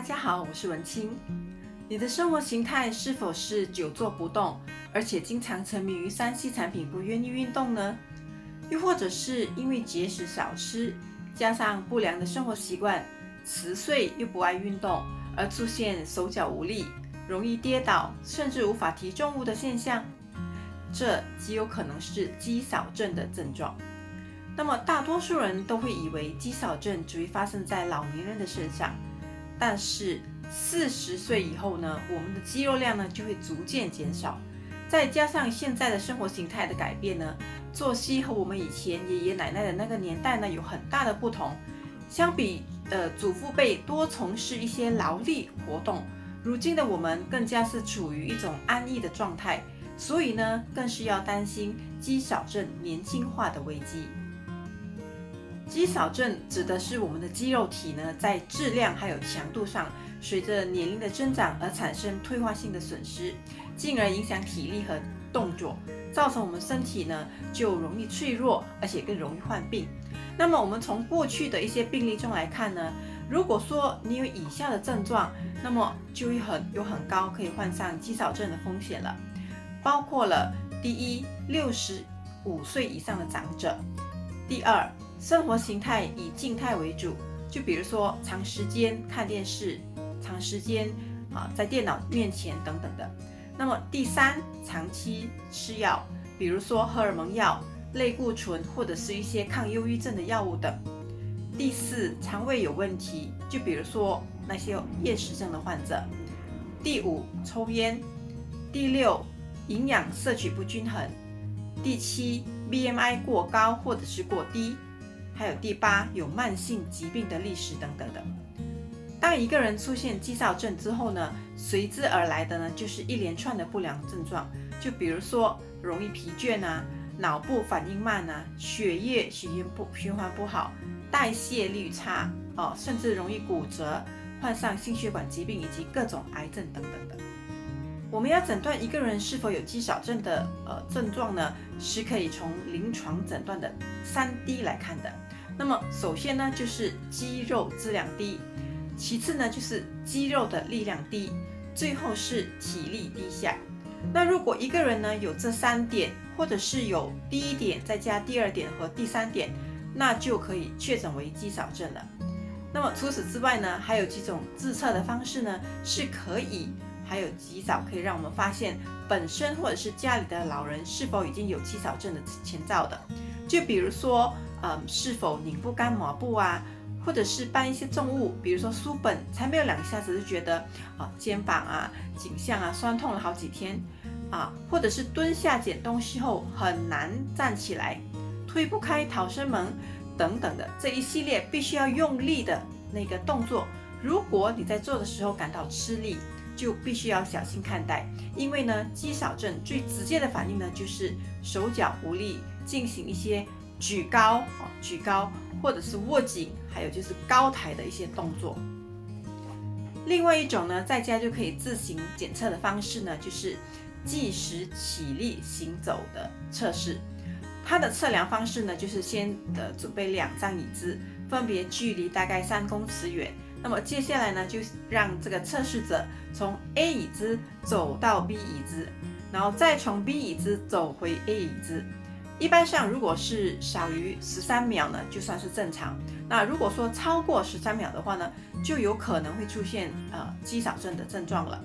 大家好，我是文清。你的生活形态是否是久坐不动，而且经常沉迷于3C 产品，不愿意运动呢？又或者是因为节食少吃，加上不良的生活习惯，迟睡又不爱运动，而出现手脚无力、容易跌倒，甚至无法提重物的现象？这极有可能是肌少症的症状。那么大多数人都会以为肌少症只会发生在老年人的身上，但是40岁以后呢，我们的肌肉量呢就会逐渐减少，再加上现在的生活形态的改变呢，作息和我们以前爷爷奶奶的那个年代呢有很大的不同。相比祖父辈多从事一些劳力活动，如今的我们更加是处于一种安逸的状态，所以呢更是要担心肌少症年轻化的危机。肌少症指的是我们的肌肉体呢，在质量还有强度上，随着年龄的增长而产生退化性的损失，进而影响体力和动作，造成我们身体呢就容易脆弱，而且更容易患病。那么我们从过去的一些病例中来看呢，如果说你有以下的症状，那么就会有很高可以患上肌少症的风险了，包括了第一，65岁以上的长者；第二，生活形态以静态为主，就比如说长时间看电视、长时间在电脑面前等等的。那么第三，长期吃药，比如说荷尔蒙药、类固醇或者是一些抗忧郁症的药物等。第四，肠胃有问题，就比如说那些厌食症的患者。第五，抽烟。第六，营养摄取不均衡。第七， BMI 过高或者是过低。还有第八，有慢性疾病的历史等等的。当一个人出现肌少症之后呢，随之而来的呢就是一连串的不良症状，就比如说容易疲倦啊，脑部反应慢啊，血液循环不好，代谢率差甚至容易骨折，患上心血管疾病以及各种癌症等等的。我们要诊断一个人是否有肌少症的症状呢，是可以从临床诊断的3D 来看的。那么首先呢就是肌肉质量低，其次呢就是肌肉的力量低，最后是体力低下。那如果一个人呢有这3点，或者是有第一点再加第2点和第3点，那就可以确诊为肌少症了。那么除此之外呢，还有几种自测的方式呢，是可以还有及早可以让我们发现本身或者是家里的老人是否已经有肌少症的前兆的。就比如说是否拧不干抹布啊，或者是搬一些重物，比如说书本，才没有2下子就觉得肩膀啊、颈项啊酸痛了好几天或者是蹲下捡东西后很难站起来，推不开逃生门等等的，这一系列必须要用力的那个动作，如果你在做的时候感到吃力，就必须要小心看待。因为呢，肌少症最直接的反应呢就是手脚无力，进行一些举高或者是握紧，还有就是高抬的一些动作。另外一种呢，在家就可以自行检测的方式呢，就是计时起立行走的测试。它的测量方式呢，就是先准备2张椅子，分别距离大概3公尺远。那么接下来呢，就让这个测试者从 A 椅子走到 B 椅子，然后再从 B 椅子走回 A 椅子。一般上如果是少于13秒呢，就算是正常。那如果说超过13秒的话呢，就有可能会出现肌少症的症状了。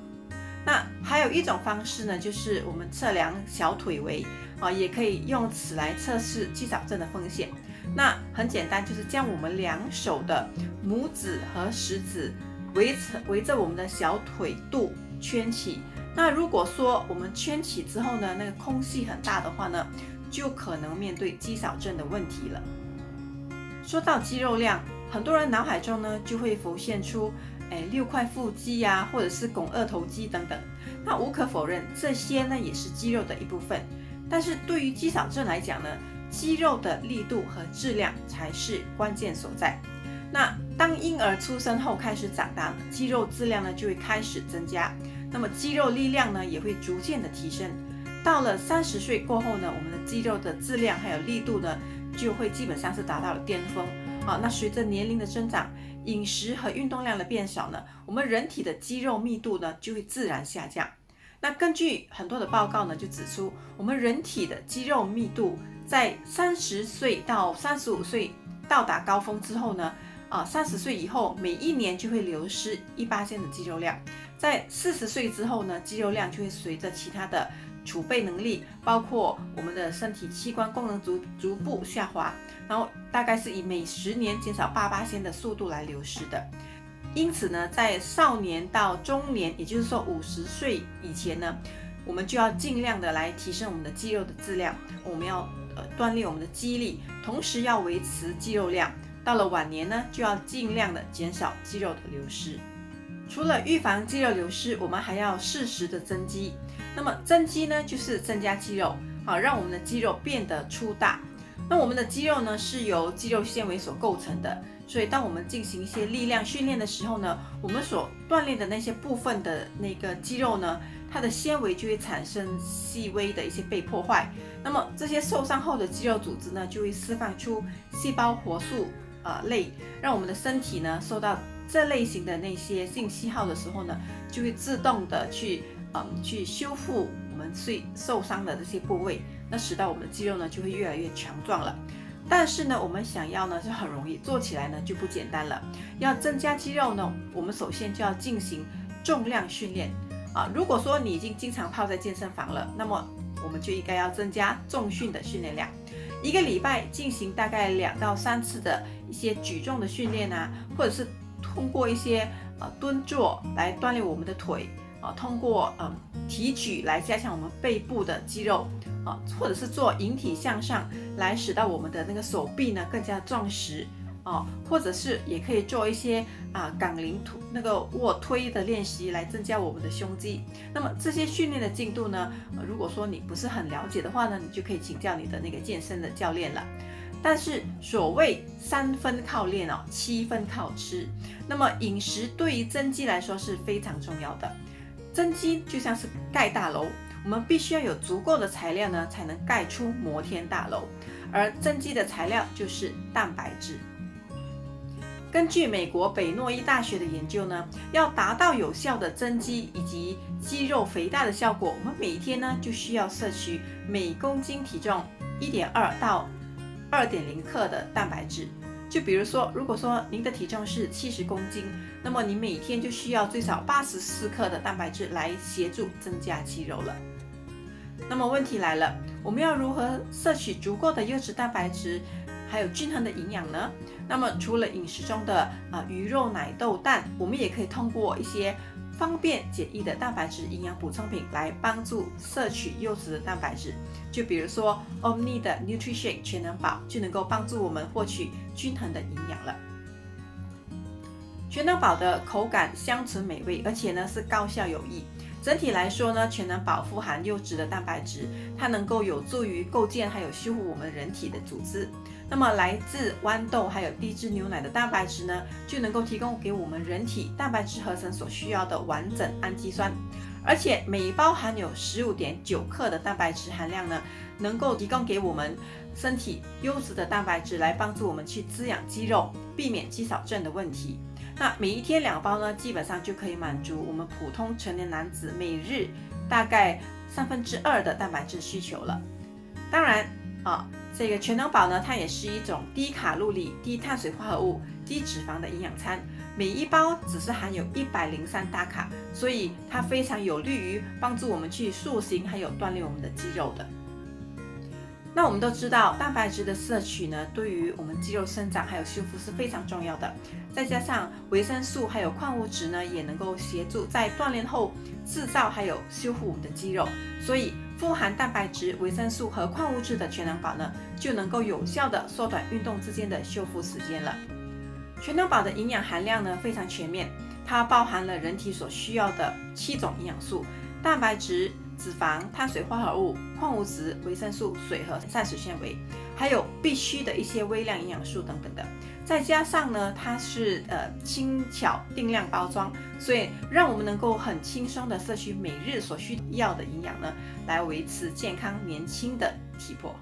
那还有一种方式呢，就是我们测量小腿围也可以用此来测试肌少症的风险。那很简单，就是将我们2手的拇指和食指围着我们的小腿肚圈起。那如果说我们圈起之后呢，那个空隙很大的话呢，就可能面对肌少症的问题了。说到肌肉量，很多人脑海中呢就会浮现出6块腹肌啊，或者是肱二头肌等等。那无可否认，这些呢也是肌肉的一部分。但是对于肌少症来讲呢，肌肉的力度和质量才是关键所在。那当婴儿出生后开始长大，肌肉质量呢就会开始增加，那么肌肉力量呢也会逐渐的提升。到了30岁过后呢，我们的肌肉的质量还有力度呢就会基本上是达到了巅峰。那随着年龄的增长，饮食和运动量的变少呢，我们人体的肌肉密度呢就会自然下降。那根据很多的报告呢，就指出我们人体的肌肉密度在30岁到35岁到达高峰之后呢，30岁以后每一年就会流失1%的肌肉量。在40岁之后呢，肌肉量就会随着其他的储备能力，包括我们的身体器官功能逐步下滑，然后大概是以每10年减少8%的速度来流失的。因此呢，在少年到中年，也就是说50岁以前呢，我们就要尽量的来提升我们的肌肉的质量，我们要锻炼我们的肌力，同时要维持肌肉量。到了晚年呢，就要尽量的减少肌肉的流失。除了预防肌肉流失，我们还要适时的增肌。那么增肌呢，就是增加肌肉，让我们的肌肉变得粗大。那我们的肌肉呢，是由肌肉纤维所构成的，所以当我们进行一些力量训练的时候呢，我们所锻炼的那些部分的那个肌肉呢，它的纤维就会产生细微的一些被破坏。那么这些受伤后的肌肉组织呢，就会释放出细胞活素类，让我们的身体呢受到这类型的那些信息号的时候呢，就会自动的去修复我们受伤的这些部位，那使到我们的肌肉呢就会越来越强壮了。但是呢，我们想要呢就很容易，做起来呢就不简单了。要增加肌肉呢，我们首先就要进行重量训练如果说你已经经常泡在健身房了，那么我们就应该要增加重训的训练量。一个礼拜进行大概2到3次的一些举重的训练或者是通过一些蹲坐来锻炼我们的腿通过提举来加强我们背部的肌肉或者是做引体向上来使到我们的那个手臂呢更加壮实或者是也可以做一些杠铃那个卧推的练习来增加我们的胸肌。那么这些训练的进度呢，如果说你不是很了解的话呢，你就可以请教你的那个健身的教练了。但是所谓3分靠练7分靠吃，那么饮食对于增肌来说是非常重要的。增肌就像是盖大楼，我们必须要有足够的材料呢，才能盖出摩天大楼。而增肌的材料就是蛋白质。根据美国北诺伊大学的研究呢，要达到有效的增肌以及肌肉肥大的效果，我们每天呢就需要摄取每公斤体重1.2到2.0克的蛋白质。就比如说，如果说您的体重是70公斤，那么你每天就需要最少84克的蛋白质来协助增加肌肉了。那么问题来了，我们要如何摄取足够的优质蛋白质，还有均衡的营养呢？那么除了饮食中的鱼肉奶豆蛋，我们也可以通过一些方便简易的蛋白质营养补充品来帮助摄取优质的蛋白质。就比如说 Omni 的 NutriShake 全能宝就能够帮助我们获取均衡的营养了。全能宝的口感香醇美味，而且呢是高效有益。整体来说呢，全能宝富含优质的蛋白质，它能够有助于构建还有修复我们人体的组织。那么来自豌豆还有低脂牛奶的蛋白质呢，就能够提供给我们人体蛋白质合成所需要的完整氨基酸，而且每包含有15.9克的蛋白质含量呢，能够提供给我们身体优质的蛋白质来帮助我们去滋养肌肉，避免肌少症的问题。那每一天2包呢，基本上就可以满足我们普通成年男子每日大概2/3的蛋白质需求了。当然这个全能宝呢，它也是一种低卡路里、低碳水化合物、低脂肪的营养餐，每一包只是含有103大卡，所以它非常有利于帮助我们去塑形还有锻炼我们的肌肉的。那我们都知道，蛋白质的摄取呢，对于我们肌肉生长还有修复是非常重要的。再加上维生素还有矿物质呢，也能够协助在锻炼后制造还有修复我们的肌肉。所以富含蛋白质、维生素和矿物质的全能宝呢，就能够有效的缩短运动之间的修复时间了。全能宝的营养含量呢非常全面，它包含了人体所需要的7种营养素：蛋白质、脂肪、碳水化合物、矿物质、维生素、水和膳食纤维，还有必需的一些微量营养素等等的。再加上呢，它是轻巧定量包装，所以让我们能够很轻松的摄取每日所需要的营养呢，来维持健康年轻的体魄。